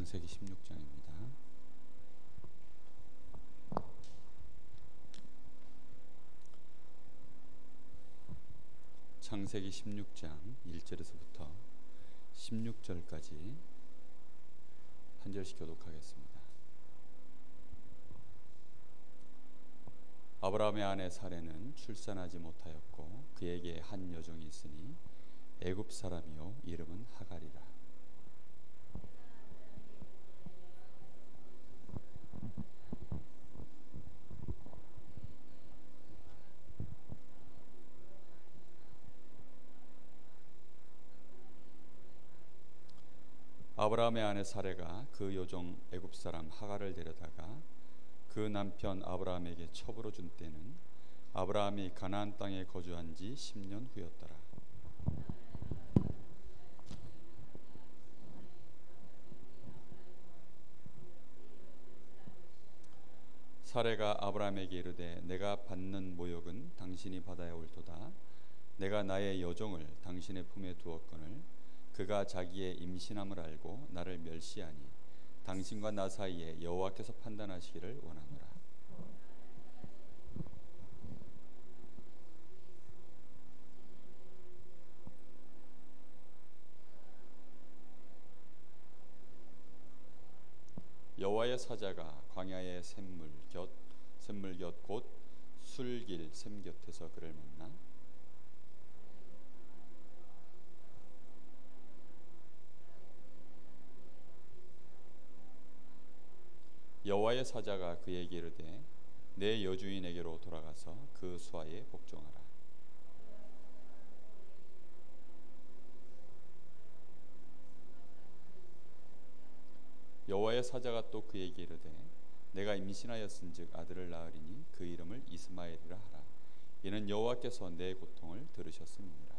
창세기 16장입니다. 창세기 16장 1절에서부터 16절까지 한 절씩 교독하겠습니다. 아브라함의 아내 사레는 출산하지 못하였고 그에게 한 여종이 있으니 애굽 사람이요 이름은 하갈이라. 아브라함의 아내 사레가 그 여종 애굽 사람 하갈을 데려다가 그 남편 아브라함에게 첩으로 준 때는 아브라함이 가나안 땅에 거주한 지 10년 후였더라. 사레가 아브라함에게 이르되 내가 받는 모욕은 당신이 받아야 옳도다. 내가 나의 여종을 당신의 품에 두었거늘 그가 자기의 임신함을 알고 나를 멸시하니 당신과 나 사이에 여호와께서 판단하시기를 원하노라. 여호와의 사자가 광야의 샘물 곁 곧 술길 샘 곁에서 그를 만나 여호와의 사자가 그에게 이르되 내 여주인에게로 돌아가서 그 수하에 복종하라. 여호와의 사자가 또 그에게 이르되 내가 임신하였은즉 아들을 낳으리니 그 이름을 이스마엘이라 하라. 이는 여호와께서 내 고통을 들으셨음이니라.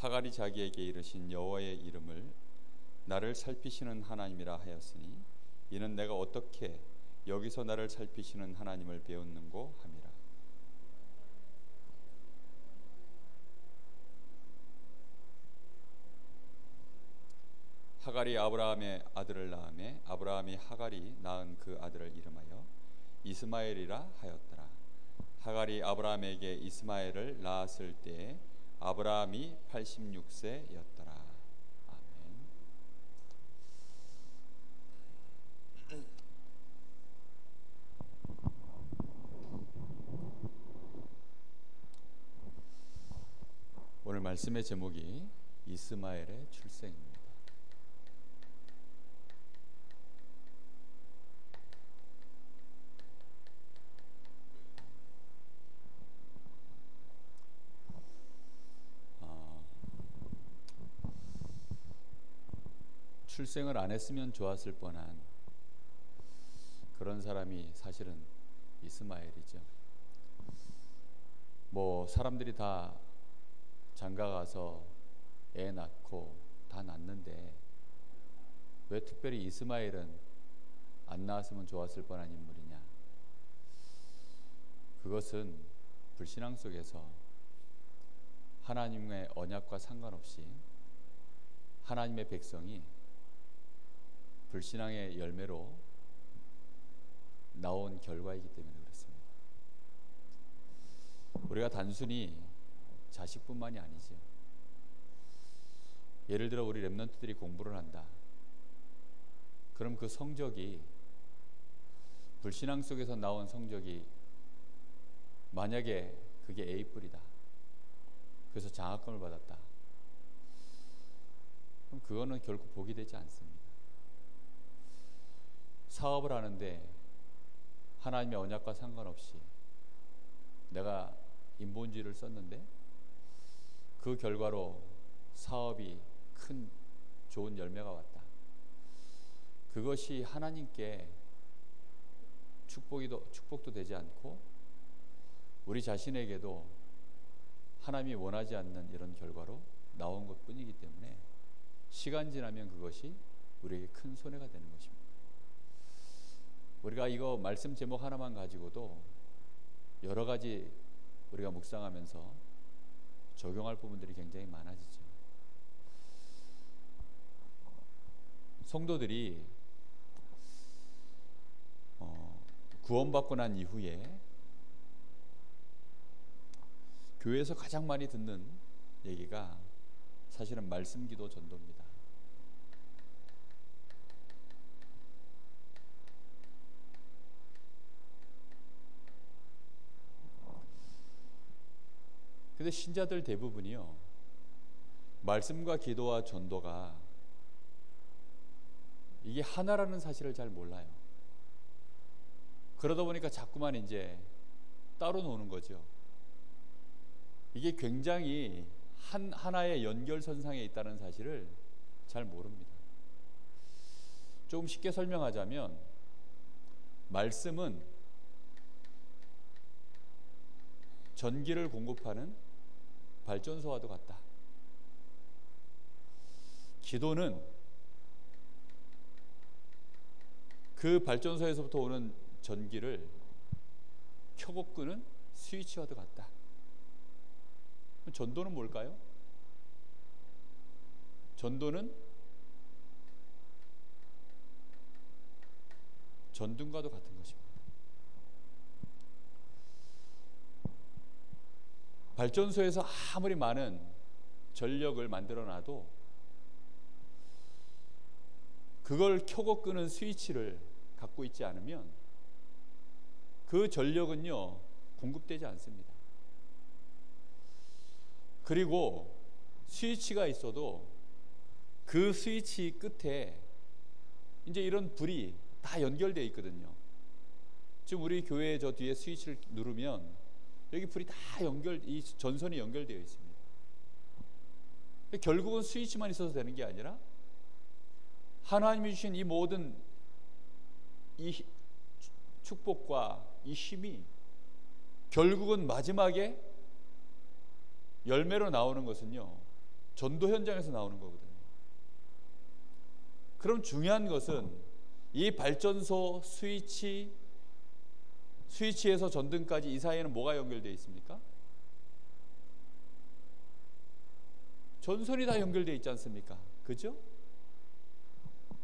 하갈이 자기에게 이르신 여호와의 이름을 나를 살피시는 하나님이라 하였으니 이는 내가 어떻게 여기서 나를 살피시는 하나님을 배웠는고 함이라. 하갈이 아브라함의 아들을 낳음에 아브라함이 하갈이 낳은 그 아들을 이름하여 이스마엘이라 하였더라. 하갈이 아브라함에게 이스마엘을 낳았을 때에 아브라함이 86세였더라. 아멘. 오늘 말씀의 제목이 이스마엘의 출생입니다. 출생을 안 했으면 좋았을 뻔한 그런 사람이 사실은 이스마엘이죠. 뭐 사람들이 다 장가 가서 애 낳고 다 낳는데 왜 특별히 이스마엘은 안 낳았으면 좋았을 뻔한 인물이냐? 그것은 불신앙 속에서 하나님의 언약과 상관없이 하나님의 백성이 불신앙의 열매로 나온 결과이기 때문에 그렇습니다. 우리가 단순히 자식뿐만이 아니죠. 예를 들어 우리 렘넌트들이 공부를 한다. 그럼 그 성적이 불신앙 속에서 나온 성적이 만약에 그게 A뿔이다. 그래서 장학금을 받았다. 그럼 그거는 결코 복이 되지 않습니다. 사업을 하는데 하나님의 언약과 상관없이 내가 인본주의를 썼는데 그 결과로 사업이 큰 좋은 열매가 왔다. 그것이 하나님께 축복도 되지 않고 우리 자신에게도 하나님이 원하지 않는 이런 결과로 나온 것뿐이기 때문에 시간 지나면 그것이 우리에게 큰 손해가 되는 것입니다. 우리가 이거 말씀 제목 하나만 가지고도 여러 가지 우리가 묵상하면서 적용할 부분들이 굉장히 많아지죠. 성도들이 구원받고 난 이후에 교회에서 가장 많이 듣는 얘기가 사실은 말씀 기도 전도입니다. 근데 신자들 대부분이요, 말씀과 기도와 전도가 이게 하나라는 사실을 잘 몰라요. 그러다 보니까 자꾸만 이제 따로 노는 거죠. 이게 굉장히 하나의 연결선상에 있다는 사실을 잘 모릅니다. 조금 쉽게 설명하자면, 말씀은 전기를 공급하는 발전소와도 같다. 기도는 그 발전소에서부터 오는 전기를 켜고 끄는 스위치와도 같다. 전도는 뭘까요? 전도는 전등과도 같은 것입니다. 발전소에서 아무리 많은 전력을 만들어 놔도 그걸 켜고 끄는 스위치를 갖고 있지 않으면 그 전력은요, 공급되지 않습니다. 그리고 스위치가 있어도 그 스위치 끝에 이제 이런 불이 다 연결되어 있거든요. 지금 우리 교회 저 뒤에 스위치를 누르면 여기 불이 다 이 전선이 연결되어 있습니다. 결국은 스위치만 있어서 되는 게 아니라 하나님이 주신 이 모든 이 축복과 이 힘이 결국은 마지막에 열매로 나오는 것은요, 전도 현장에서 나오는 거거든요. 그럼 중요한 것은 이 발전소 스위치에서 전등까지 이 사이에는 뭐가 연결되어 있습니까? 전선이 다 연결되어 있지 않습니까? 그죠?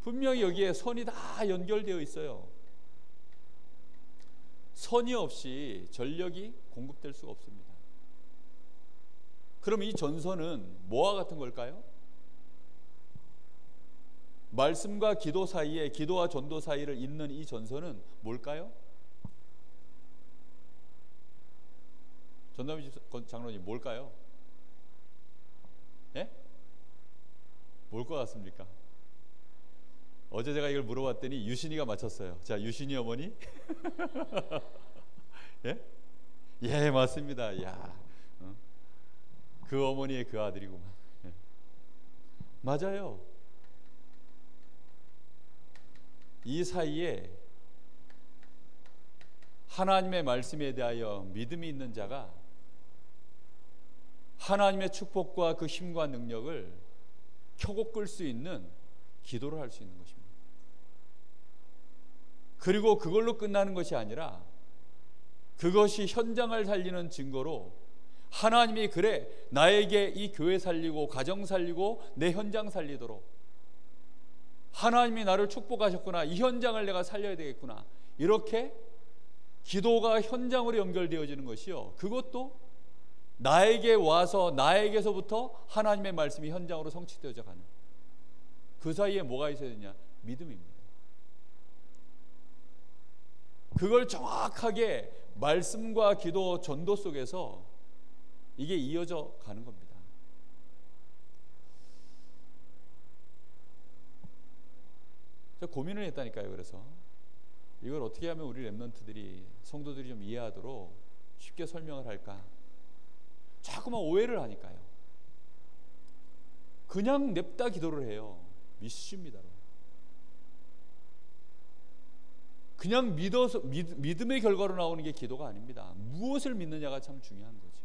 분명히 여기에 선이 다 연결되어 있어요. 선이 없이 전력이 공급될 수가 없습니다. 그럼 이 전선은 뭐와 같은 걸까요? 말씀과 기도 사이에, 기도와 전도 사이를 잇는 이 전선은 뭘까요? 전남희 장로님, 뭘까요? 예? 뭘 것 같습니까? 어제 제가 이걸 물어봤더니 유신이가 맞췄어요. 자, 유신이 어머니? 예? 예, 맞습니다. 야, 그 어머니의 그 아들이구만. 예. 맞아요. 이 사이에 하나님의 말씀에 대하여 믿음이 있는 자가 하나님의 축복과 그 힘과 능력을 켜고 끌 수 있는 기도를 할 수 있는 것입니다. 그리고 그걸로 끝나는 것이 아니라 그것이 현장을 살리는 증거로 하나님이 그래 나에게 이 교회 살리고 가정 살리고 내 현장 살리도록 하나님이 나를 축복하셨구나, 이 현장을 내가 살려야 되겠구나, 이렇게 기도가 현장으로 연결되어지는 것이요, 그것도 나에게 와서 나에게서부터 하나님의 말씀이 현장으로 성취되어져 가는, 그 사이에 뭐가 있어야 되냐? 믿음입니다. 그걸 정확하게 말씀과 기도, 전도 속에서 이게 이어져 가는 겁니다. 제가 고민을 했다니까요. 그래서 이걸 어떻게 하면 우리 랩런트들이, 성도들이 좀 이해하도록 쉽게 설명을 할까? 자꾸만 오해를 하니까요. 그냥 냅다 기도를 해요. 믿습니다로. 그냥 믿어서 믿음의 결과로 나오는 게 기도가 아닙니다. 무엇을 믿느냐가 참 중요한 거죠.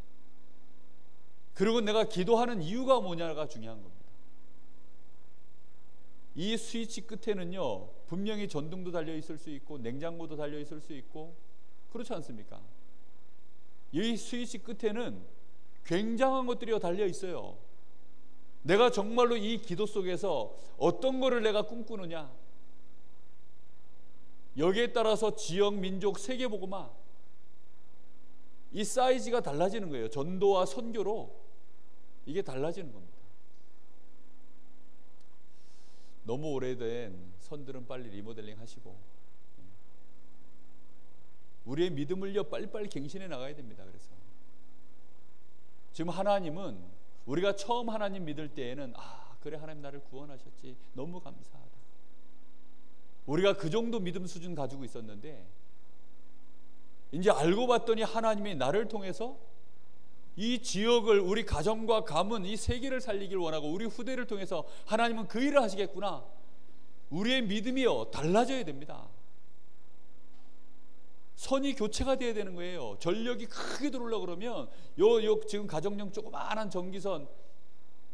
그리고 내가 기도하는 이유가 뭐냐가 중요한 겁니다. 이 스위치 끝에는요, 분명히 전등도 달려 있을 수 있고 냉장고도 달려 있을 수 있고 그렇지 않습니까? 이 스위치 끝에는 굉장한 것들이 달려 있어요. 내가 정말로 이 기도 속에서 어떤 거를 내가 꿈꾸느냐, 여기에 따라서 지역, 민족, 세계복음화, 이 사이즈가 달라지는 거예요. 전도와 선교로 이게 달라지는 겁니다. 너무 오래된 선들은 빨리 리모델링 하시고 우리의 믿음을요 빨리빨리 갱신해 나가야 됩니다. 그래서 지금 하나님은 우리가 처음 하나님 믿을 때에는 그래, 하나님 나를 구원하셨지, 너무 감사하다, 우리가 그 정도 믿음 수준 가지고 있었는데, 이제 알고 봤더니 하나님이 나를 통해서 이 지역을, 우리 가정과 가문, 이 세계를 살리길 원하고 우리 후대를 통해서 하나님은 그 일을 하시겠구나. 우리의 믿음이요 달라져야 됩니다. 선이 교체가 돼야 되는 거예요. 전력이 크게 들어오려고 그러면 요 지금 가정용 조그마한 전기선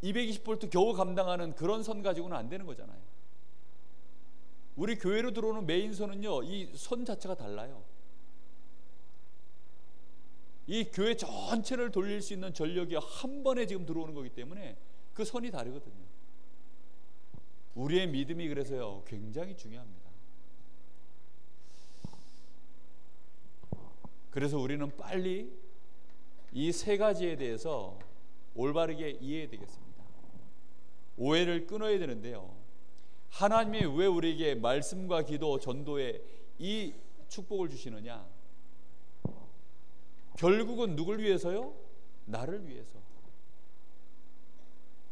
220V 겨우 감당하는 그런 선 가지고는 안 되는 거잖아요. 우리 교회로 들어오는 메인선은요, 이 선 자체가 달라요. 이 교회 전체를 돌릴 수 있는 전력이 한 번에 지금 들어오는 거기 때문에 그 선이 다르거든요. 우리의 믿음이 그래서요 굉장히 중요합니다. 그래서 우리는 빨리 이 세 가지에 대해서 올바르게 이해해야 되겠습니다. 오해를 끊어야 되는데요, 하나님이 왜 우리에게 말씀과 기도, 전도에 이 축복을 주시느냐? 결국은 누굴 위해서요? 나를 위해서.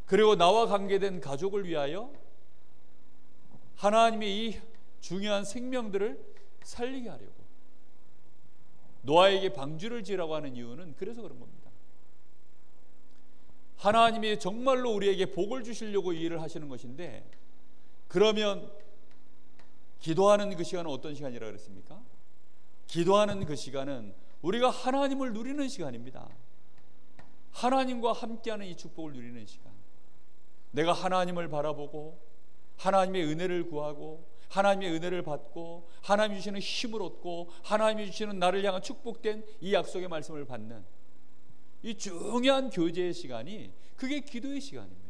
그리고 나와 관계된 가족을 위하여 하나님이 이 중요한 생명들을 살리게 하려고 노아에게 방주를 지으라고 하는 이유는 그래서 그런 겁니다. 하나님이 정말로 우리에게 복을 주시려고 이 일을 하시는 것인데, 그러면 기도하는 그 시간은 어떤 시간이라고 그랬습니까? 기도하는 그 시간은 우리가 하나님을 누리는 시간입니다. 하나님과 함께하는 이 축복을 누리는 시간. 내가 하나님을 바라보고 하나님의 은혜를 구하고 하나님의 은혜를 받고 하나님이 주시는 힘을 얻고 하나님이 주시는 나를 향한 축복된 이 약속의 말씀을 받는 이 중요한 교제의 시간이, 그게 기도의 시간입니다.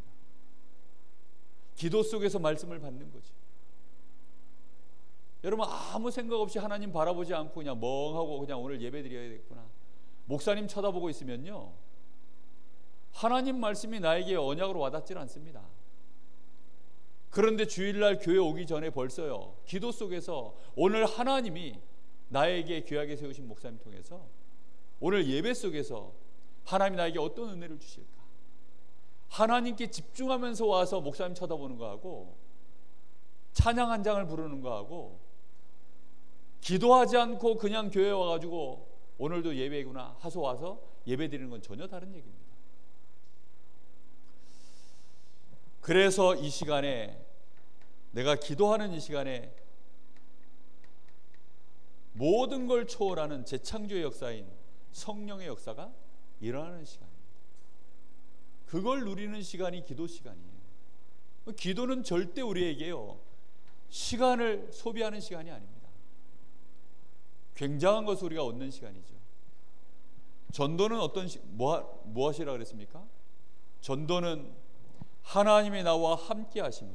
기도 속에서 말씀을 받는 거죠. 여러분, 아무 생각 없이 하나님 바라보지 않고 그냥 멍하고 그냥 오늘 예배 드려야겠구나, 목사님 쳐다보고 있으면요, 하나님 말씀이 나에게 언약으로 와닿질 않습니다. 그런데 주일날 교회 오기 전에 벌써요, 기도 속에서 오늘 하나님이 나에게 귀하게 세우신 목사님 통해서 오늘 예배 속에서 하나님이 나에게 어떤 은혜를 주실까, 하나님께 집중하면서 와서 목사님 쳐다보는 거하고 찬양 한 장을 부르는 거하고 기도하지 않고 그냥 교회 와가지고 오늘도 예배구나 하소 와서 예배 드리는 건 전혀 다른 얘기입니다. 그래서 이 시간에, 내가 기도하는 이 시간에 모든 걸 초월하는 재창조의 역사인 성령의 역사가 일어나는 시간입니다. 그걸 누리는 시간이 기도 시간이에요. 기도는 절대 우리에게요 시간을 소비하는 시간이 아닙니다. 굉장한 것을 우리가 얻는 시간이죠. 전도는 뭐 하시라 그랬습니까? 전도는 하나님이 나와 함께 하심을,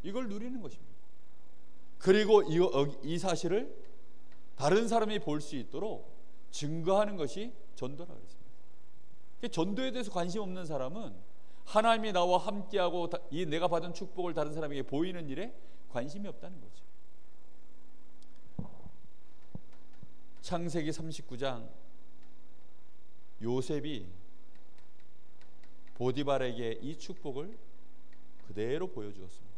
이걸 누리는 것입니다. 그리고 이 사실을 다른 사람이 볼 수 있도록 증거하는 것이 전도라고 했습니다. 전도에 대해서 관심 없는 사람은 하나님이 나와 함께하고 이 내가 받은 축복을 다른 사람에게 보이는 일에 관심이 없다는 거죠. 창세기 39장, 요셉이 보디발에게 이 축복을 그대로 보여주었습니다.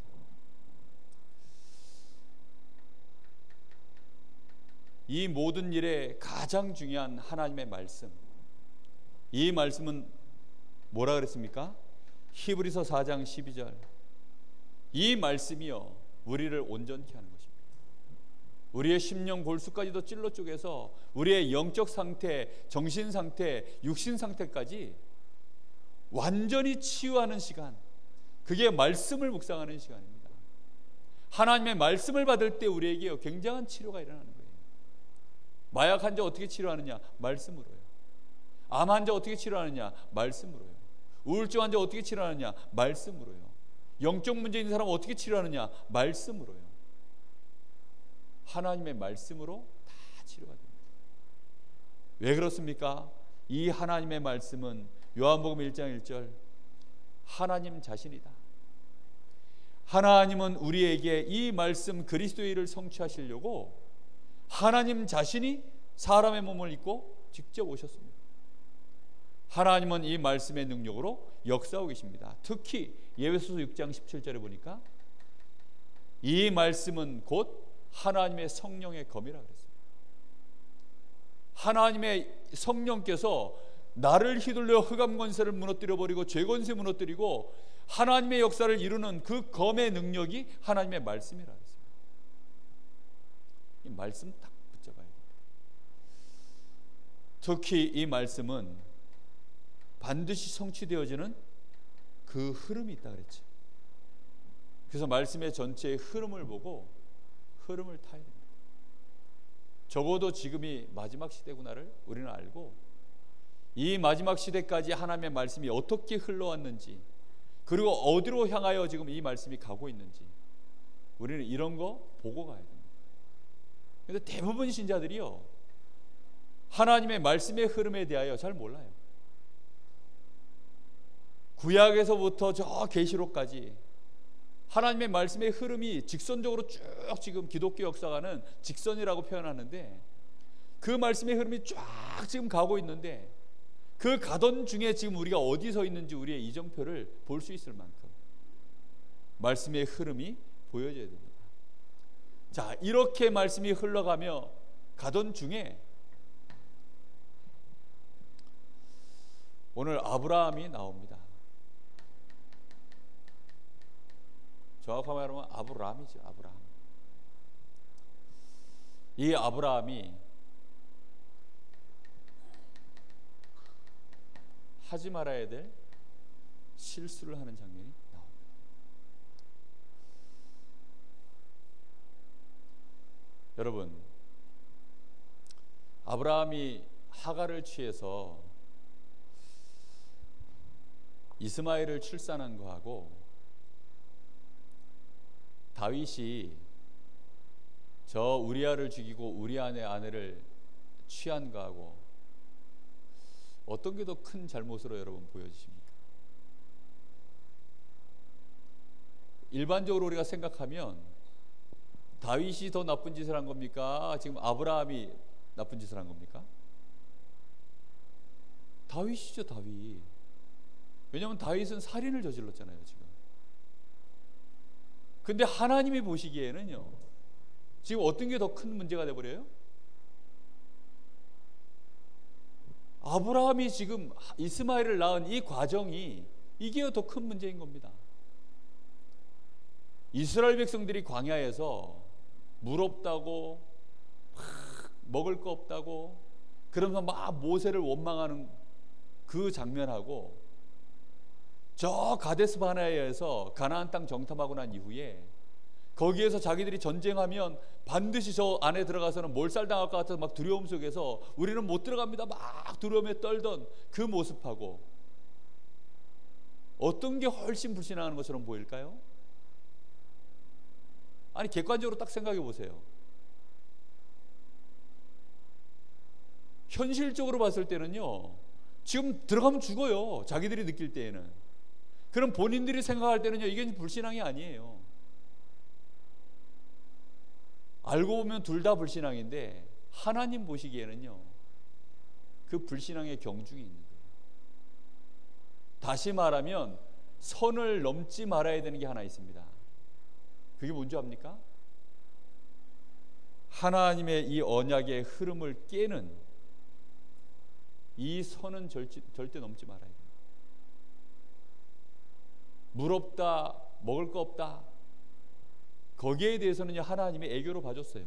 이 모든 일에 가장 중요한 하나님의 말씀, 이 말씀은 뭐라 그랬습니까? 히브리서 4장 12절. 이 말씀이요 우리를 온전케 하는 것입니다. 우리의 심령 골수까지도 찔러 쪼개서 우리의 영적 상태, 정신 상태, 육신 상태까지 완전히 치유하는 시간, 그게 말씀을 묵상하는 시간입니다. 하나님의 말씀을 받을 때 우리에게 굉장한 치료가 일어나는 거예요. 마약 환자 어떻게 치료하느냐? 말씀으로요. 암 환자 어떻게 치료하느냐? 말씀으로요. 우울증 환자 어떻게 치료하느냐? 말씀으로요. 영적 문제 있는 사람 어떻게 치료하느냐? 말씀으로요. 하나님의 말씀으로 다 치료가 됩니다. 왜 그렇습니까? 이 하나님의 말씀은 요한복음 1장 1절 하나님 자신이다. 하나님은 우리에게 이 말씀 그리스도의 일을 성취하시려고 하나님 자신이 사람의 몸을 입고 직접 오셨습니다. 하나님은 이 말씀의 능력으로 역사하고 계십니다. 특히 에베소서 6장 17절에 보니까 이 말씀은 곧 하나님의 성령의 검이라 그랬어요. 하나님의 성령께서 나를 휘둘려 흑암 권세를 무너뜨려 버리고 죄 권세 무너뜨리고 하나님의 역사를 이루는 그 검의 능력이 하나님의 말씀이라 그랬어요. 이 말씀 딱 붙잡아야 됩니다. 특히 이 말씀은 반드시 성취되어지는 그 흐름이 있다 그랬죠. 그래서 말씀의 전체의 흐름을 보고 흐름을 타야 됩니다. 적어도 지금이 마지막 시대구나를 우리는 알고 이 마지막 시대까지 하나님의 말씀이 어떻게 흘러왔는지 그리고 어디로 향하여 지금 이 말씀이 가고 있는지 우리는 이런 거 보고 가야 됩니다. 그런데 대부분 신자들이요 하나님의 말씀의 흐름에 대하여 잘 몰라요. 구약에서부터 저 계시록까지 하나님의 말씀의 흐름이 직선적으로 쭉 지금 기독교 역사가는 직선이라고 표현하는데 그 말씀의 흐름이 쫙 지금 가고 있는데 그 가던 중에 지금 우리가 어디 서 있는지 우리의 이정표를 볼 수 있을 만큼 말씀의 흐름이 보여져야 됩니다. 자, 이렇게 말씀이 흘러가며 가던 중에 오늘 아브라함이 나옵니다. 정확하게 말하면 아브라함이죠. 아브라함. 이 아브라함이 하지 말아야 될 실수를 하는 장면이 나옵니다. 여러분, 아브라함이 하갈을 취해서 이스마엘을 출산한 거하고 다윗이 저 우리아를 죽이고 우리아의 아내를 취한 거하고 어떤 게 더 큰 잘못으로 여러분 보여지십니까? 일반적으로 우리가 생각하면 다윗이 더 나쁜 짓을 한 겁니까? 지금 아브라함이 나쁜 짓을 한 겁니까? 다윗이죠, 다윗. 왜냐하면 다윗은 살인을 저질렀잖아요, 지금. 근데 하나님이 보시기에는요, 지금 어떤 게 더 큰 문제가 돼버려요? 아브라함이 지금 이스마엘을 낳은 이 과정이 이게 더 큰 문제인 겁니다. 이스라엘 백성들이 광야에서 물 없다고 먹을 거 없다고 그러면서 막 모세를 원망하는 그 장면하고 저 가데스 바네아에서 가나안 땅 정탐하고 난 이후에 거기에서 자기들이 전쟁하면 반드시 저 안에 들어가서는 몰살당할 것 같아서 막 두려움 속에서 우리는 못 들어갑니다 막 두려움에 떨던 그 모습하고 어떤 게 훨씬 불신하는 것처럼 보일까요? 아니 객관적으로 딱 생각해 보세요. 현실적으로 봤을 때는요, 지금 들어가면 죽어요. 자기들이 느낄 때에는. 그럼 본인들이 생각할 때는요, 이게 불신앙이 아니에요. 알고 보면 둘 다 불신앙인데 하나님 보시기에는요, 그 불신앙의 경중이 있는 거예요. 다시 말하면 선을 넘지 말아야 되는 게 하나 있습니다. 그게 뭔지 압니까? 하나님의 이 언약의 흐름을 깨는 이 선은 절대 넘지 말아야 됩니다. 물 없다, 먹을 거 없다, 거기에 대해서는 하나님이 애교로 봐줬어요.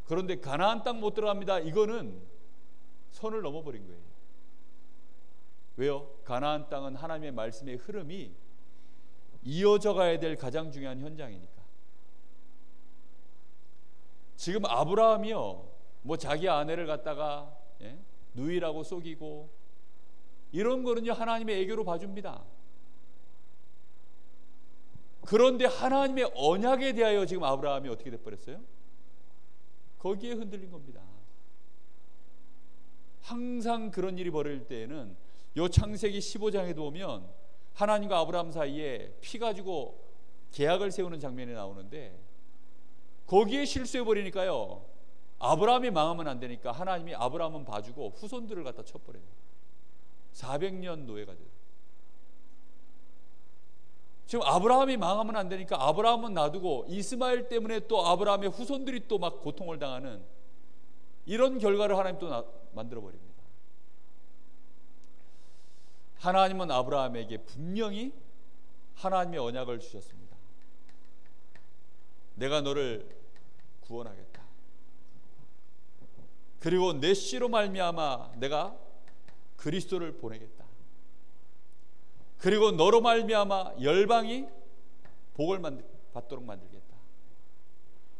그런데 가나안 땅 못 들어갑니다, 이거는 선을 넘어버린 거예요. 왜요? 가나안 땅은 하나님의 말씀의 흐름이 이어져 가야 될 가장 중요한 현장이니까. 지금 아브라함이요, 뭐 자기 아내를 갖다가 누이라고 속이고 이런 거는요 하나님의 애교로 봐줍니다. 그런데 하나님의 언약에 대하여 지금 아브라함이 어떻게 돼버렸어요? 거기에 흔들린 겁니다. 항상 그런 일이 벌어질 때에는 요 창세기 15장에도 보면 하나님과 아브라함 사이에 피 가지고 계약을 세우는 장면이 나오는데 거기에 실수해버리니까요 아브라함이 망하면 안 되니까 하나님이 아브라함은 봐주고 후손들을 갖다 쳐버려요. 400년 노예가 돼요. 지금 아브라함이 망하면 안 되니까 아브라함은 놔두고 이스마엘 때문에 또 아브라함의 후손들이 또 막 고통을 당하는 이런 결과를 하나님 또 만들어 버립니다. 하나님은 아브라함에게 분명히 하나님의 언약을 주셨습니다. 내가 너를 구원하겠다. 그리고 내 씨로 말미암아 내가 그리스도를 보내겠다. 그리고 너로 말미암아 열방이 복을 받도록 만들겠다.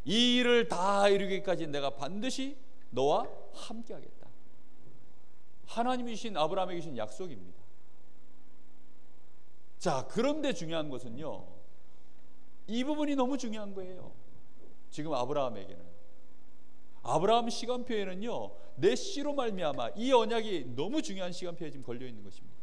이 일을 다 이루기까지 내가 반드시 너와 함께 하겠다. 하나님이 주신 아브라함에게 주신 약속입니다. 자, 그런데 중요한 것은요 이 부분이 너무 중요한 거예요. 지금 아브라함에게는 아브라함 시간표에는요 내 씨로 말미암아 이 언약이 너무 중요한 시간표에 지금 걸려 있는 것입니다.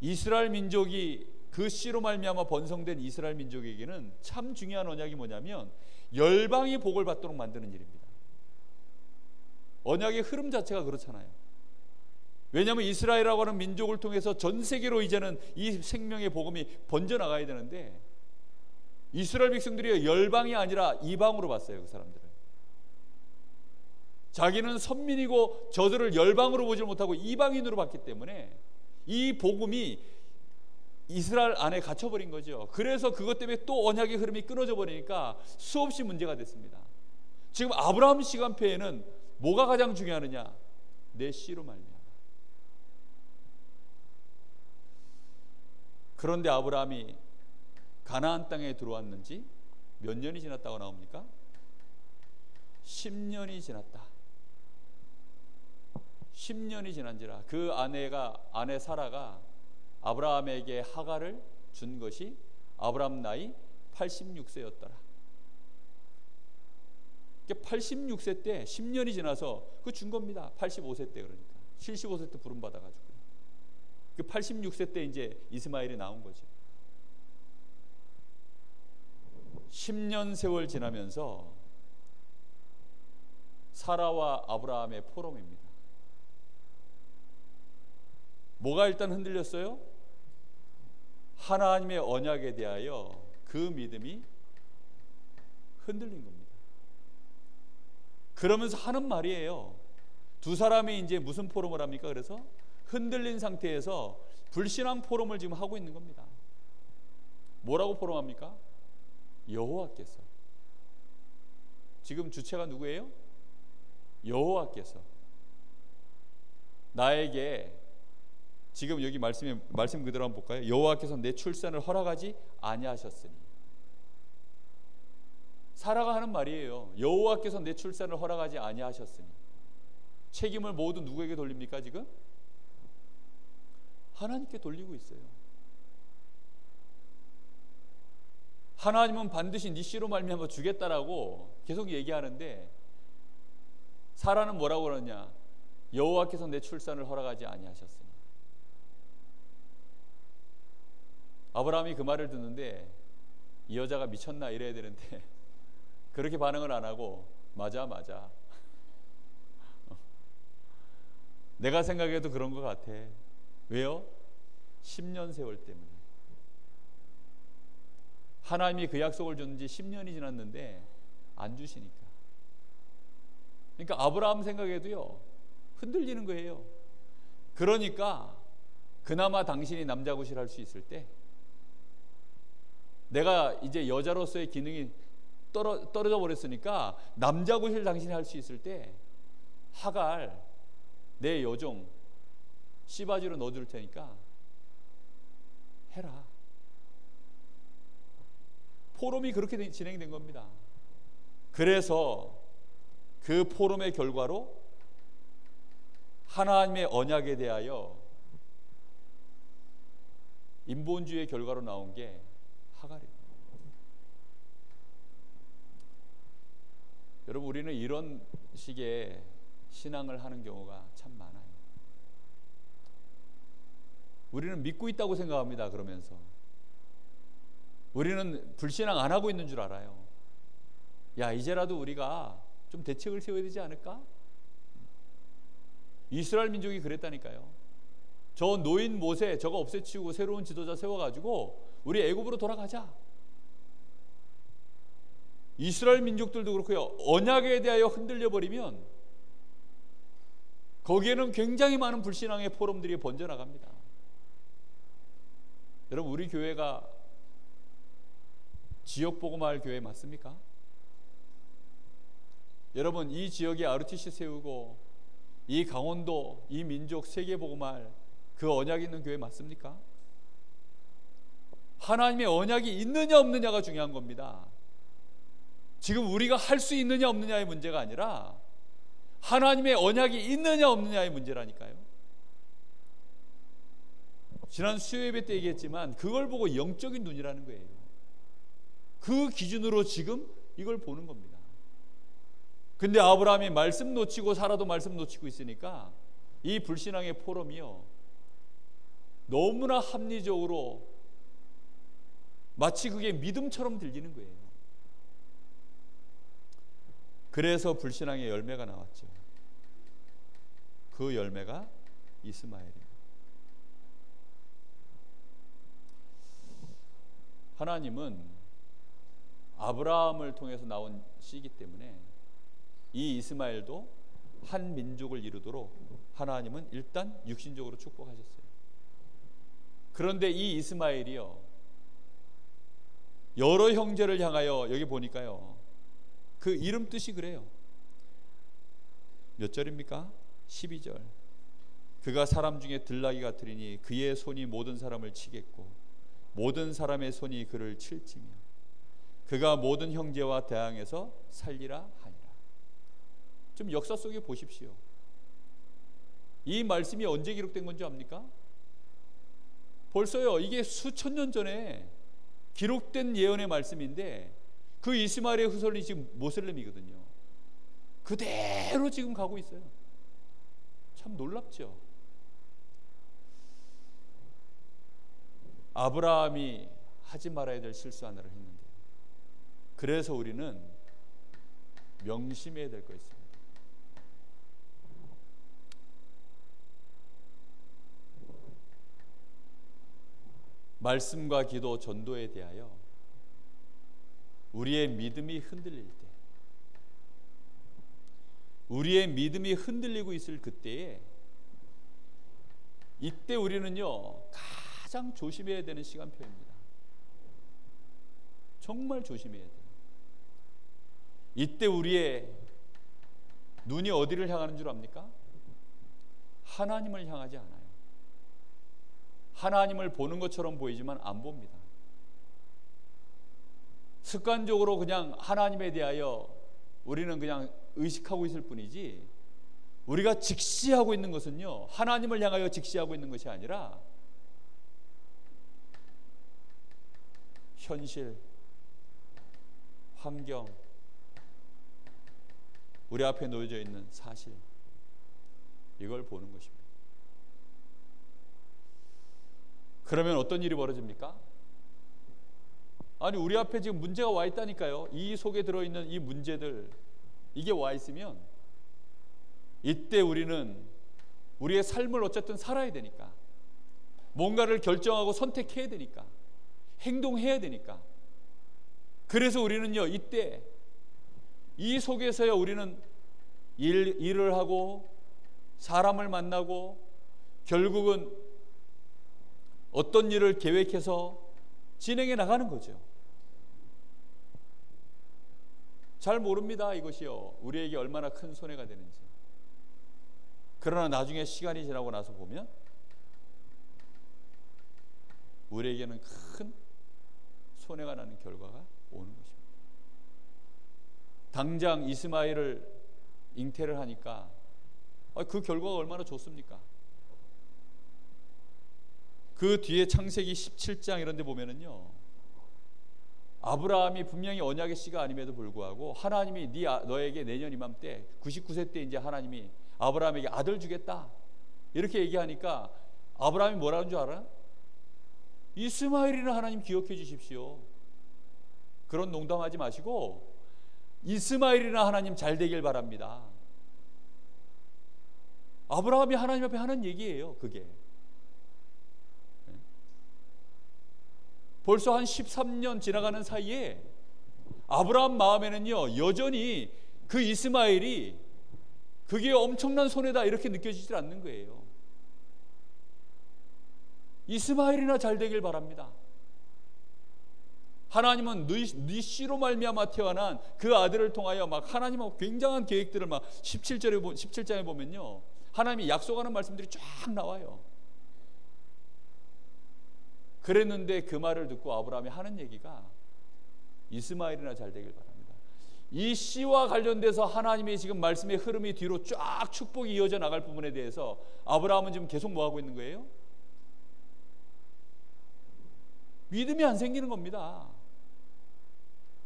이스라엘 민족이 그 씨로 말미암아 번성된 이스라엘 민족에게는 참 중요한 언약이 뭐냐면 열방이 복을 받도록 만드는 일입니다. 언약의 흐름 자체가 그렇잖아요. 왜냐하면 이스라엘이라고 하는 민족을 통해서 전 세계로 이제는 이 생명의 복음이 번져나가야 되는데 이스라엘 백성들이 열방이 아니라 이방으로 봤어요. 그 사람들을 자기는 선민이고 저들을 열방으로 보지 못하고 이방인으로 봤기 때문에 이 복음이 이스라엘 안에 갇혀버린 거죠. 그래서 그것 때문에 또 언약의 흐름이 끊어져 버리니까 수없이 문제가 됐습니다. 지금 아브라함 시간표에는 뭐가 가장 중요하느냐? 내 씨로 말미암아. 그런데 아브라함이 가나안 땅에 들어왔는지 몇 년이 지났다고 나옵니까? 10년이 지났다. 10년이 지난지라 그 아내 사라가 아브라함에게 하갈을 준 것이 아브라함 나이 86세였더라. 86세 때 10년이 지나서 그 준 겁니다. 85세 때 그러니까 75세 때 부름 받아가지고 그 86세 때 이제 이스마엘이 나온 거죠. 10년 세월 지나면서 사라와 아브라함의 포럼입니다. 뭐가 일단 흔들렸어요? 하나님의 언약에 대하여 그 믿음이 흔들린 겁니다. 그러면서 하는 말이에요. 두 사람이 이제 무슨 포럼을 합니까? 그래서 흔들린 상태에서 불신앙 포럼을 지금 하고 있는 겁니다. 뭐라고 포럼합니까? 여호와께서. 지금 주체가 누구예요? 여호와께서 나에게 지금 여기 말씀 그대로 한번 볼까요? 여호와께서 내 출산을 허락하지 아니하셨으니. 사라가 하는 말이에요. 여호와께서 내 출산을 허락하지 아니하셨으니. 책임을 모두 누구에게 돌립니까 지금? 하나님께 돌리고 있어요. 하나님은 반드시 네 씨로 말미암아 주겠다라고 계속 얘기하는데 사라는 뭐라고 그러냐? 여호와께서 내 출산을 허락하지 아니하셨으니. 아브라함이 그 말을 듣는데 이 여자가 미쳤나 이래야 되는데 그렇게 반응을 안 하고 맞아 내가 생각해도 그런 것 같아. 왜요? 10년 세월 때문에. 하나님이 그 약속을 줬는지 10년이 지났는데 안 주시니까. 그러니까 아브라함 생각에도요 흔들리는 거예요. 그러니까 그나마 당신이 남자 구실할 수 있을 때 내가 이제 여자로서의 기능이 떨어져 버렸으니까 남자 구실 당신이 할 수 있을 때 하갈 내 여종 씨바지로 넣어줄 테니까 해라. 포럼이 그렇게 진행된 겁니다. 그래서 그 포럼의 결과로 하나님의 언약에 대하여 인본주의의 결과로 나온 게 하갈입니다. 여러분, 우리는 이런 식의 신앙을 하는 경우가 참 많아요. 우리는 믿고 있다고 생각합니다. 그러면서 우리는 불신앙 안 하고 있는 줄 알아요. 야, 이제라도 우리가 좀 대책을 세워야 되지 않을까? 이스라엘 민족이 그랬다니까요. 저 노인 모세 저거 없애치우고 새로운 지도자 세워가지고 우리 애굽으로 돌아가자. 이스라엘 민족들도 그렇고요. 언약에 대하여 흔들려 버리면 거기에는 굉장히 많은 불신앙의 포럼들이 번져나갑니다. 여러분, 우리 교회가 지역복음화할 교회 맞습니까? 여러분, 이 지역에 RTC 세우고 이 강원도, 이 민족 세계복음화할 그 언약이 있는 교회 맞습니까? 하나님의 언약이 있느냐 없느냐가 중요한 겁니다. 지금 우리가 할 수 있느냐 없느냐의 문제가 아니라 하나님의 언약이 있느냐 없느냐의 문제라니까요. 지난 수요예배 때 얘기했지만 그걸 보고 영적인 눈이라는 거예요. 그 기준으로 지금 이걸 보는 겁니다. 근데 아브라함이 말씀 놓치고 사라도 말씀 놓치고 있으니까 이 불신앙의 포럼이요, 너무나 합리적으로 마치 그게 믿음처럼 들리는 거예요. 그래서 불신앙의 열매가 나왔죠. 그 열매가 이스마엘입니다. 하나님은 아브라함을 통해서 나온 씨이기 때문에 이 이스마엘도 한 민족을 이루도록 하나님은 일단 육신적으로 축복하셨어요. 그런데 이 이스마엘이요, 여러 형제를 향하여, 여기 보니까요, 그 이름 뜻이 그래요. 몇 절입니까? 12절. 그가 사람 중에 들나귀 같으리니 그의 손이 모든 사람을 치겠고 모든 사람의 손이 그를 칠지며 그가 모든 형제와 대항해서 살리라 하니라. 좀 역사 속에 보십시오. 이 말씀이 언제 기록된 건지 압니까? 벌써요, 이게 수천 년 전에 기록된 예언의 말씀인데 그 이스마엘의 후손이 지금 모슬렘이거든요. 그대로 지금 가고 있어요. 참 놀랍죠. 아브라함이 하지 말아야 될 실수 하나를 했는데요. 그래서 우리는 명심해야 될 거 있습니다. 말씀과 기도, 전도에 대하여 우리의 믿음이 흔들릴 때, 우리의 믿음이 흔들리고 있을 그때에, 이때 우리는요 가장 조심해야 되는 시간표입니다. 정말 조심해야 돼요. 이때 우리의 눈이 어디를 향하는 줄 압니까? 하나님을 향하지 않아요. 하나님을 보는 것처럼 보이지만 안 봅니다. 습관적으로 그냥 하나님에 대하여 우리는 그냥 의식하고 있을 뿐이지, 우리가 직시하고 있는 것은요, 하나님을 향하여 직시하고 있는 것이 아니라 현실, 환경, 우리 앞에 놓여져 있는 사실, 이걸 보는 것입니다. 그러면 어떤 일이 벌어집니까? 아니, 우리 앞에 지금 문제가 와 있다니까요. 이 속에 들어있는 이 문제들, 이게 와 있으면 이때 우리는 우리의 삶을 어쨌든 살아야 되니까, 뭔가를 결정하고 선택해야 되니까, 행동해야 되니까, 그래서 우리는요 이때 이 속에서요 우리는 일을 하고 사람을 만나고 결국은 어떤 일을 계획해서 진행해 나가는 거죠. 잘 모릅니다. 이것이요 우리에게 얼마나 큰 손해가 되는지. 그러나 나중에 시간이 지나고 나서 보면 우리에게는 큰 손해가 나는 결과가 오는 것입니다. 당장 이스마엘을 잉태를 하니까 그 결과가 얼마나 좋습니까? 그 뒤에 창세기 17장 이런 데 보면은요, 아브라함이 분명히 언약의 씨가 아님에도 불구하고 하나님이 너에게 내년 이맘때 99세 때 이제 하나님이 아브라함에게 아들 주겠다 이렇게 얘기하니까 아브라함이 뭐라는 줄 알아? 이스마엘이나 하나님 기억해 주십시오. 그런 농담하지 마시고 이스마엘이나 하나님 잘 되길 바랍니다. 아브라함이 하나님 앞에 하는 얘기예요. 그게 벌써 한 13년 지나가는 사이에 아브라함 마음에는요, 여전히 그 이스마엘이 그게 엄청난 손해다 이렇게 느껴지질 않는 거예요. 이스마엘이나 잘 되길 바랍니다. 하나님은 네 씨로 말미암아 태어난 그 아들을 통하여 막 하나님하고 굉장한 계획들을 막 17장에 보면요, 하나님이 약속하는 말씀들이 쫙 나와요. 그랬는데 그 말을 듣고 아브라함이 하는 얘기가 이스마엘이나 잘 되길 바랍니다. 이 씨와 관련돼서 하나님의 지금 말씀의 흐름이 뒤로 쫙 축복이 이어져 나갈 부분에 대해서 아브라함은 지금 계속 뭐 하고 있는 거예요? 믿음이 안 생기는 겁니다.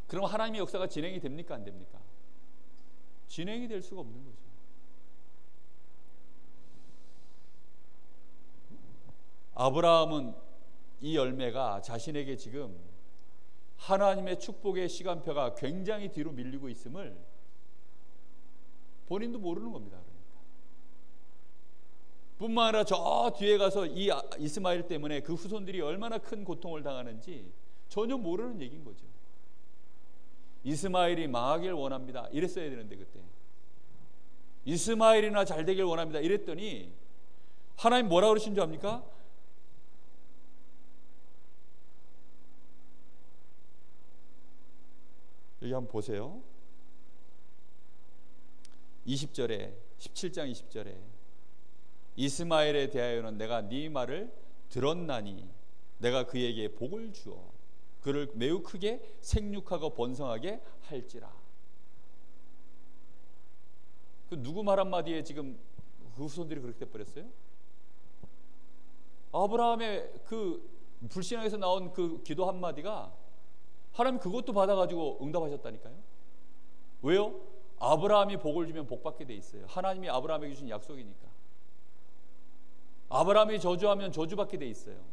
그럼 하나님의 역사가 진행이 됩니까? 안 됩니까? 진행이 될 수가 없는 거죠. 아브라함은 이 열매가 자신에게 지금 하나님의 축복의 시간표가 굉장히 뒤로 밀리고 있음을 본인도 모르는 겁니다. 그러니까 뿐만 아니라 저 뒤에 가서 이 이스마엘 때문에 그 후손들이 얼마나 큰 고통을 당하는지 전혀 모르는 얘기인 거죠. 이스마엘이 망하길 원합니다 이랬어야 되는데, 그때 이스마엘이나 잘 되길 원합니다 이랬더니 하나님 뭐라 그러신 줄 압니까? 여기 한번 보세요. 20절에 17장 20절에 이스마엘에 대하여는 내가 네 말을 들었나니 내가 그에게 복을 주어 그를 매우 크게 생육하고 번성하게 할지라. 그 누구 말 한마디에 지금 그 후손들이 그렇게 돼버렸어요? 아브라함의 그 불신앙에서 나온 그 기도 한마디가 하나님 그것도 받아가지고 응답하셨다니까요. 왜요? 아브라함이 복을 주면 복받게 돼 있어요. 하나님이 아브라함에게 주신 약속이니까. 아브라함이 저주하면 저주받게 돼 있어요.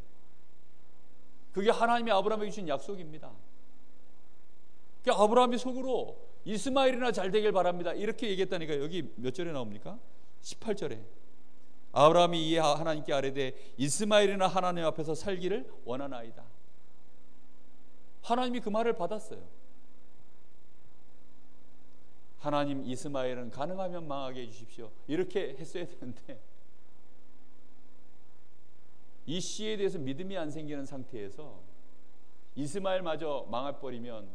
그게 하나님이 아브라함에게 주신 약속입니다. 그러니까 아브라함이 속으로 이스마엘이나 잘 되길 바랍니다 이렇게 얘기했다니까. 여기 몇 절에 나옵니까? 18절에 아브라함이 이에 하나님께 아뢰되 이스마엘이나 하나님 앞에서 살기를 원하나이다. 하나님이 그 말을 받았어요. 하나님 이스마엘은 가능하면 망하게 해주십시오 이렇게 했어야 되는데 이 씨에 대해서 믿음이 안 생기는 상태에서 이스마엘마저 망해버리면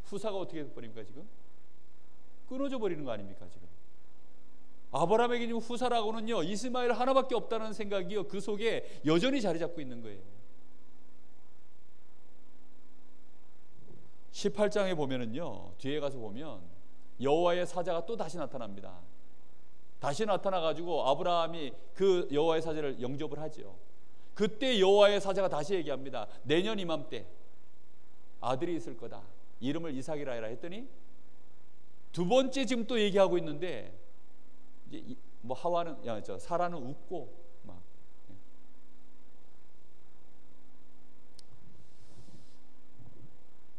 후사가 어떻게 돼버립니까? 지금 끊어져 버리는 거 아닙니까? 지금 아브라함에게 지금 후사라고는요 이스마엘 하나밖에 없다는 생각이요 그 속에 여전히 자리 잡고 있는 거예요. 18장에 보면은요, 뒤에 가서 보면 여호와의 사자가 또 다시 나타납니다. 다시 나타나가지고 아브라함이 그 여호와의 사자를 영접을 하죠. 그때 여호와의 사자가 다시 얘기합니다. 내년 이맘때 아들이 있을 거다. 이름을 이삭이라 해라 했더니 두 번째 지금 또 얘기하고 있는데 이제 뭐 사라는 웃고 막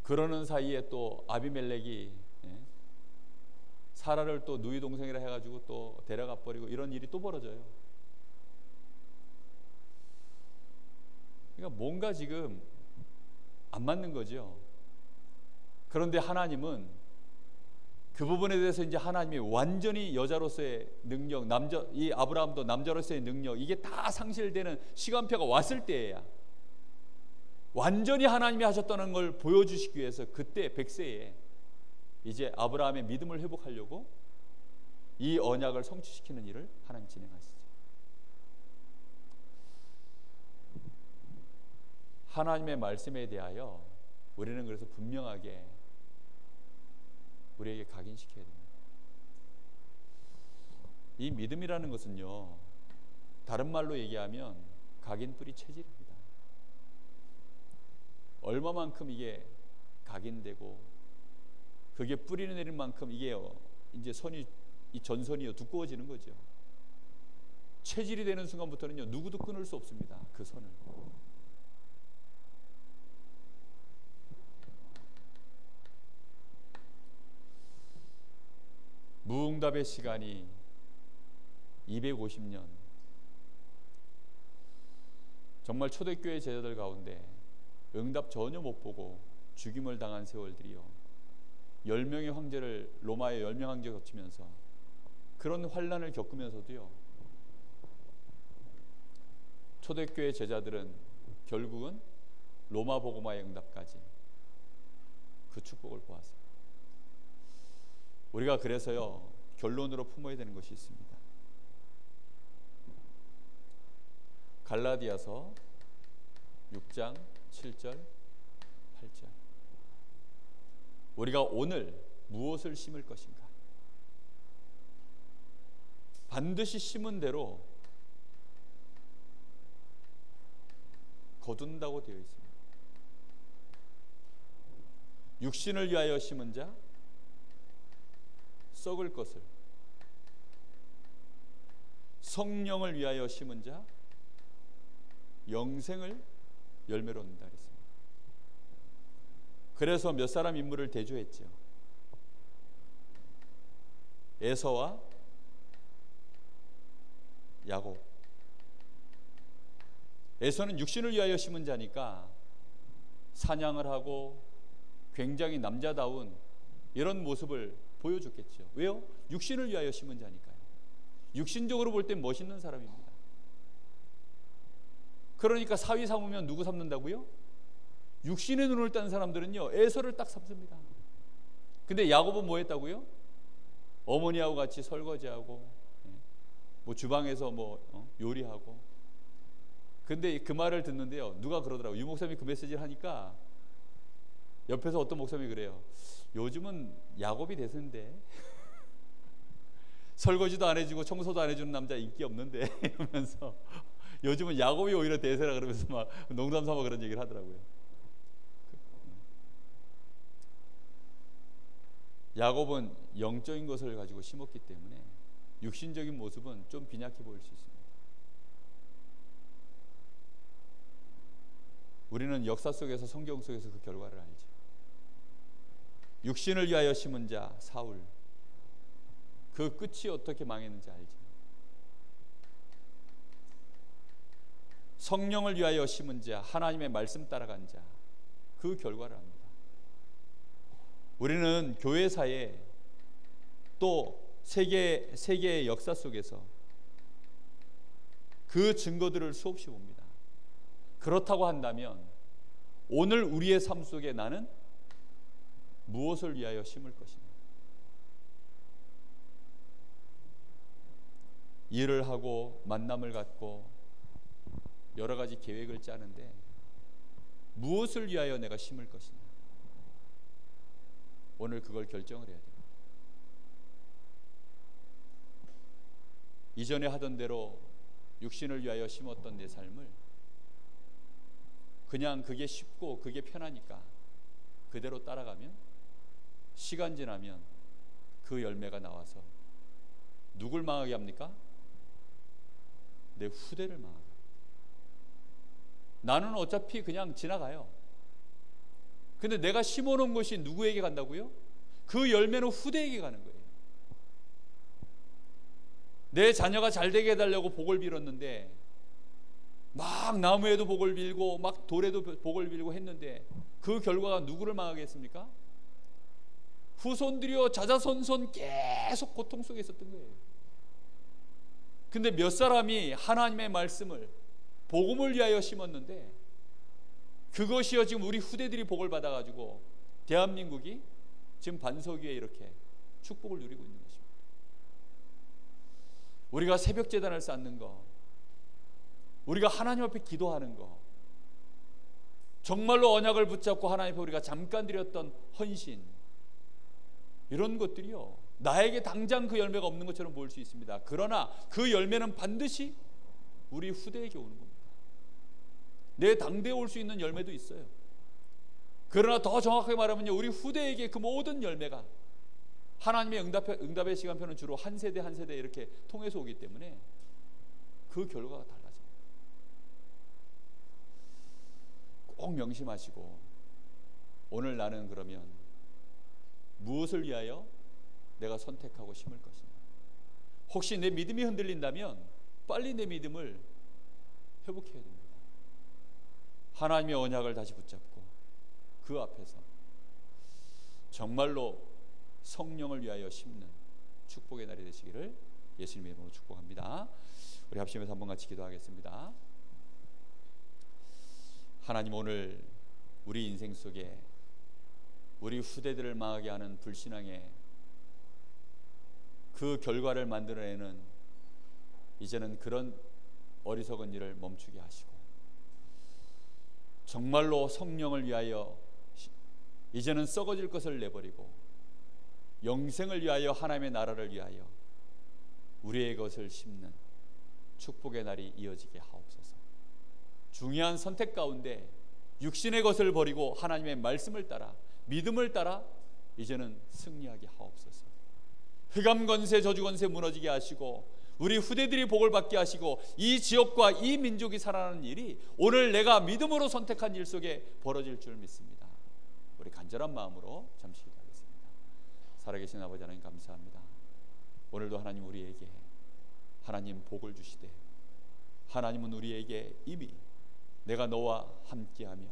그러는 사이에 또 아비멜렉이 사라를 또 누이 동생이라 해가지고 또 데려가 버리고 이런 일이 또 벌어져요. 그러니까 뭔가 지금 안 맞는 거죠. 그런데 하나님은 그 부분에 대해서 이제 하나님이 완전히 여자로서의 능력, 이 아브라함도 남자로서의 능력, 이게 다 상실되는 시간표가 왔을 때에야 완전히 하나님이 하셨다는 걸 보여주시기 위해서 그때 100세에 이제 아브라함의 믿음을 회복하려고 이 언약을 성취시키는 일을 하나님 진행하시죠. 하나님의 말씀에 대하여 우리는 그래서 분명하게 우리에게 각인시켜야 됩니다. 이 믿음이라는 것은요, 다른 말로 얘기하면 각인뿌리 체질입니다. 얼마만큼 이게 각인되고 그게 뿌리 내린 만큼 이게 이제 선이, 이 전선이 두꺼워지는 거죠. 체질이 되는 순간부터는요, 누구도 끊을 수 없습니다. 그 선을. 무응답의 시간이 250년. 정말 초대교회 제자들 가운데 응답 전혀 못 보고 죽임을 당한 세월들이요, 10명의 황제를, 로마의 10명 황제 거치면서 그런 환난을 겪으면서도요, 초대교회 제자들은 결국은 로마 복음화의 응답까지 그 축복을 보았습니다. 우리가 그래서요, 결론으로 품어야 되는 것이 있습니다. 갈라디아서 6장 7절 8절. 우리가 오늘 무엇을 심을 것인가? 반드시 심은 대로 거둔다고 되어 있습니다. 육신을 위하여 심은 자 썩을 것을, 성령을 위하여 심은 자 영생을 열매로 얻는다 그랬습니다. 그래서 몇 사람 인물을 대조했죠. 에서와 야곱. 에서는 육신을 위하여 심은 자니까 사냥을 하고 굉장히 남자다운 이런 모습을 보여줬겠죠. 왜요? 육신을 위하여 심은 자니까요. 육신적으로 볼 땐 멋있는 사람입니다. 그러니까 사위 삼으면 누구 삼는다고요? 육신의 눈을 딴 사람들은요, 에서를 딱 삼습니다. 근데 야곱은 뭐 했다고요? 어머니하고 같이 설거지하고 뭐 주방에서 뭐 요리하고. 근데 그 말을 듣는데요, 누가 그러더라고요. 유 목사님이 그 메시지를 하니까 옆에서 어떤 목사님이 그래요. 요즘은 야곱이 대세인데 설거지도 안 해주고 청소도 안 해주는 남자 인기 없는데 이러면서 요즘은 야곱이 오히려 대세라 그러면서 막 농담 삼아 그런 얘기를 하더라고요. 야곱은 영적인 것을 가지고 심었기 때문에 육신적인 모습은 좀 빈약해 보일 수 있습니다. 우리는 역사 속에서, 성경 속에서 그 결과를 알죠. 육신을 위하여 심은 자 사울, 그 끝이 어떻게 망했는지 알죠. 성령을 위하여 심은 자, 하나님의 말씀 따라간 자, 그 결과를 합니다. 우리는 교회사에 또 세계의 역사 속에서 그 증거들을 수없이 봅니다. 그렇다고 한다면 오늘 우리의 삶 속에 나는 무엇을 위하여 심을 것이냐? 일을 하고 만남을 갖고 여러 가지 계획을 짜는데 무엇을 위하여 내가 심을 것이냐? 오늘 그걸 결정을 해야 됩니다. 이전에 하던 대로 육신을 위하여 심었던 내 삶을 그냥 그게 쉽고 그게 편하니까 그대로 따라가면 시간 지나면 그 열매가 나와서 누굴 망하게 합니까? 내 후대를 망하게 합니다. 나는 어차피 그냥 지나가요. 근데 내가 심어놓은 것이 누구에게 간다고요? 그 열매는 후대에게 가는 거예요. 내 자녀가 잘 되게 해달라고 복을 빌었는데 막 나무에도 복을 빌고 막 돌에도 복을 빌고 했는데 그 결과가 누구를 망하게 했습니까? 후손들이요, 자자손손 계속 고통 속에 있었던 거예요. 근데 몇 사람이 하나님의 말씀을, 복음을 위하여 심었는데 그것이요 지금 우리 후대들이 복을 받아가지고 대한민국이 지금 반석 위에 이렇게 축복을 누리고 있는 것입니다. 우리가 새벽 제단을 쌓는 거, 우리가 하나님 앞에 기도하는 거, 정말로 언약을 붙잡고 하나님 앞에 우리가 잠깐 드렸던 헌신, 이런 것들이요, 나에게 당장 그 열매가 없는 것처럼 보일 수 있습니다. 그러나 그 열매는 반드시 우리 후대에게 오는 겁니다. 내 당대에 올 수 있는 열매도 있어요. 그러나 더 정확하게 말하면요, 우리 후대에게 그 모든 열매가 하나님의 응답의 시간표는 주로 한 세대 한 세대 이렇게 통해서 오기 때문에 그 결과가 달라집니다. 꼭 명심하시고, 오늘 나는 그러면 무엇을 위하여 내가 선택하고 심을 것이냐. 혹시 내 믿음이 흔들린다면 빨리 내 믿음을 회복해야 됩니다. 하나님의 언약을 다시 붙잡고 그 앞에서 정말로 성령을 위하여 심는 축복의 날이 되시기를 예수님의 이름으로 축복합니다. 우리 합심해서 한번 같이 기도하겠습니다. 하나님, 오늘 우리 인생 속에 우리 후대들을 망하게 하는 불신앙의 그 결과를 만들어내는 이제는 그런 어리석은 일을 멈추게 하시고, 정말로 성령을 위하여 이제는 썩어질 것을 내버리고 영생을 위하여, 하나님의 나라를 위하여 우리의 것을 심는 축복의 날이 이어지게 하옵소서. 중요한 선택 가운데 육신의 것을 버리고 하나님의 말씀을 따라, 믿음을 따라 이제는 승리하게 하옵소서. 흑암 권세, 저주 권세 무너지게 하시고 우리 후대들이 복을 받게 하시고 이 지역과 이 민족이 살아나는 일이 오늘 내가 믿음으로 선택한 일 속에 벌어질 줄 믿습니다. 우리 간절한 마음으로 잠시 기도하겠습니다. 살아계신 아버지 하나님, 감사합니다. 오늘도 하나님 우리에게 하나님 복을 주시되, 하나님은 우리에게 이미 내가 너와 함께하며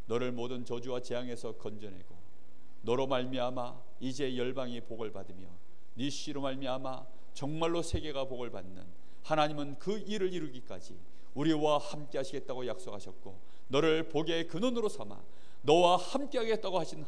너를 모든 저주와 재앙에서 건져내고 너로 말미암아 이제 열방이 복을 받으며 네 씨로 말미암아 정말로 세계가 복을 받는, 하나님은 그 일을 이루기까지 우리와 함께 하시겠다고 약속하셨고 너를 복의 근원으로 삼아 너와 함께 하겠다고 하신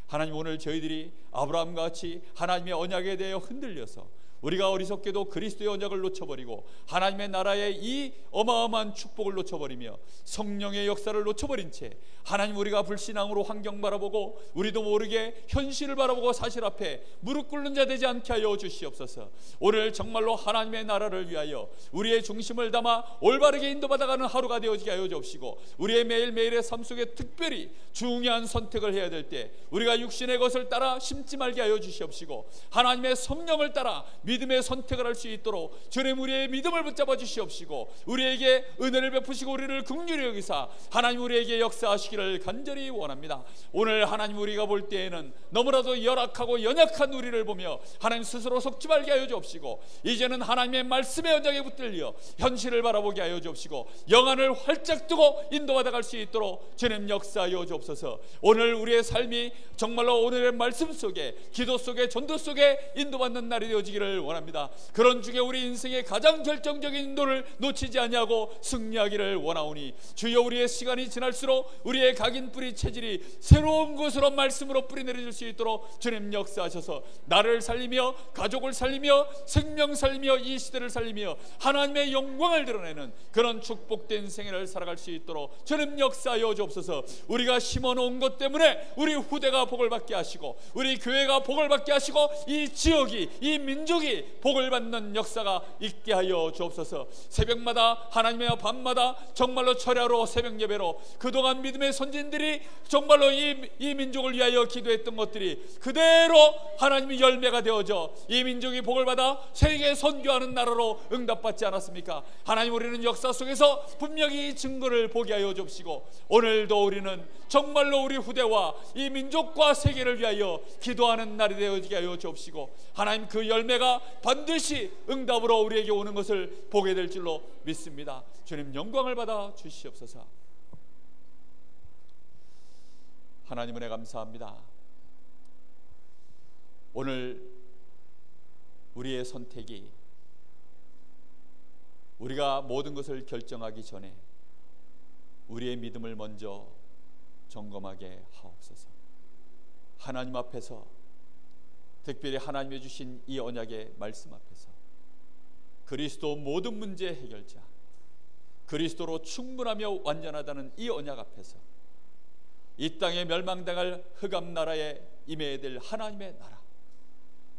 하나님, 오늘 저희들이 아브라함과 같이 하나님의 언약에 대해 흔들려서 우리가 어리석게도 그리스도의 언약을 놓쳐버리고 하나님의 나라의 이 어마어마한 축복을 놓쳐버리며 성령의 역사를 놓쳐버린 채 하나님, 우리가 불신앙으로 환경 바라보고 우리도 모르게 현실을 바라보고 사실 앞에 무릎 꿇는 자 되지 않게 하여 주시옵소서. 오늘 정말로 하나님의 나라를 위하여 우리의 중심을 담아 올바르게 인도받아가는 하루가 되어지게 하여 주옵시고, 우리의 매일매일의 삶 속에 특별히 중요한 선택을 해야 될 때 우리가 육신의 것을 따라 심지 말게 하여 주시옵시고 하나님의 성령을 따라 믿음의 선택을 할 수 있도록 주님, 우리의 믿음을 붙잡아 주시옵시고 우리에게 은혜를 베푸시고 우리를 긍휼히 여기사 하나님 우리에게 역사하시기를 간절히 원합니다. 오늘 하나님, 우리가 볼 때에는 너무나도 열악하고 연약한 우리를 보며 하나님 스스로 속지 말게 하여 주옵시고 이제는 하나님의 말씀의 언약에 붙들려 현실을 바라보게 하여 주옵시고 영안을 활짝 뜨고 인도받아 갈 수 있도록 주님 역사하여 주옵소서. 오늘 우리의 삶이 정말로 오늘의 말씀 속에, 기도 속에, 전도 속에 인도받는 날이 되어지기를 원합니다. 그런 중에 우리 인생의 가장 결정적인 인도를 놓치지 아니하고 승리하기를 원하오니 주여, 우리의 시간이 지날수록 우리의 각인 뿌리 체질이 새로운 곳으로 말씀으로 뿌리 내려질 수 있도록 주님 역사하셔서 나를 살리며 가족을 살리며 생명 살리며 이 시대를 살리며 하나님의 영광을 드러내는 그런 축복된 생애를 살아갈 수 있도록 주님 역사하여 주옵소서. 우리가 심어놓은 것 때문에 우리 후대가 복을 받게 하시고 우리 교회가 복을 받게 하시고 이 지역이, 이 민족이 복을 받는 역사가 있게 하여 주옵소서. 새벽마다 하나님의 밤마다 정말로 철야로 새벽 예배로 그동안 믿음의 선진들이 정말로 이 민족을 위하여 기도했던 것들이 그대로 하나님의 열매가 되어져 이 민족이 복을 받아 세계에 선교하는 나라로 응답받지 않았습니까? 하나님, 우리는 역사 속에서 분명히 이 증거를 보게 하여 주옵시고 오늘도 우리는 정말로 우리 후대와 이 민족과 세계를 위하여 기도하는 날이 되어지게 하여 주옵시고 하나님, 그 열매가 반드시 응답으로 우리에게 오는 것을 보게 될 줄로 믿습니다. 주님 영광을 받아 주시옵소서. 하나님, 은혜 감사합니다. 오늘 우리의 선택이 우리가 모든 것을 결정하기 전에 우리의 믿음을 먼저 점검하게 하옵소서. 하나님 앞에서, 특별히 하나님이 주신 이 언약의 말씀 앞에서 그리스도 모든 문제의 해결자, 그리스도로 충분하며 완전하다는 이 언약 앞에서 이 땅에 멸망당할 흑암 나라에 임해야 될 하나님의 나라,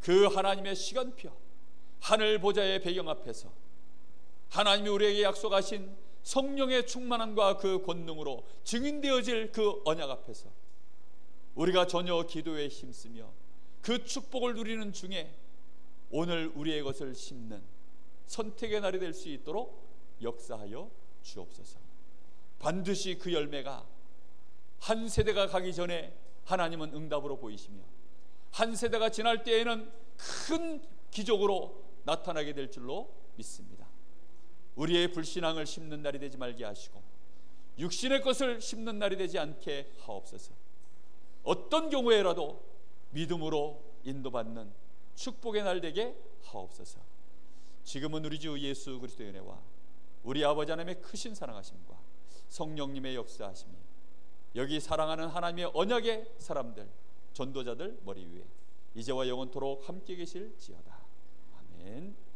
그 하나님의 시간표, 하늘 보좌의 배경 앞에서 하나님이 우리에게 약속하신 성령의 충만함과 그 권능으로 증인되어질 그 언약 앞에서 우리가 전혀 기도에 힘쓰며 그 축복을 누리는 중에 오늘 우리의 것을 심는 선택의 날이 될 수 있도록 역사하여 주옵소서. 반드시 그 열매가 한 세대가 가기 전에 하나님은 응답으로 보이시며 한 세대가 지날 때에는 큰 기적으로 나타나게 될 줄로 믿습니다. 우리의 불신앙을 심는 날이 되지 말게 하시고 육신의 것을 심는 날이 되지 않게 하옵소서. 어떤 경우에라도 믿음으로 인도받는 축복의 날 되게 하옵소서. 지금은 우리 주 예수 그리스도의 은혜와 우리 아버지 하나님의 크신 사랑하심과 성령님의 역사하심이 여기 사랑하는 하나님의 언약의 사람들, 전도자들 머리 위에 이제와 영원토록 함께 계실지어다. 아멘.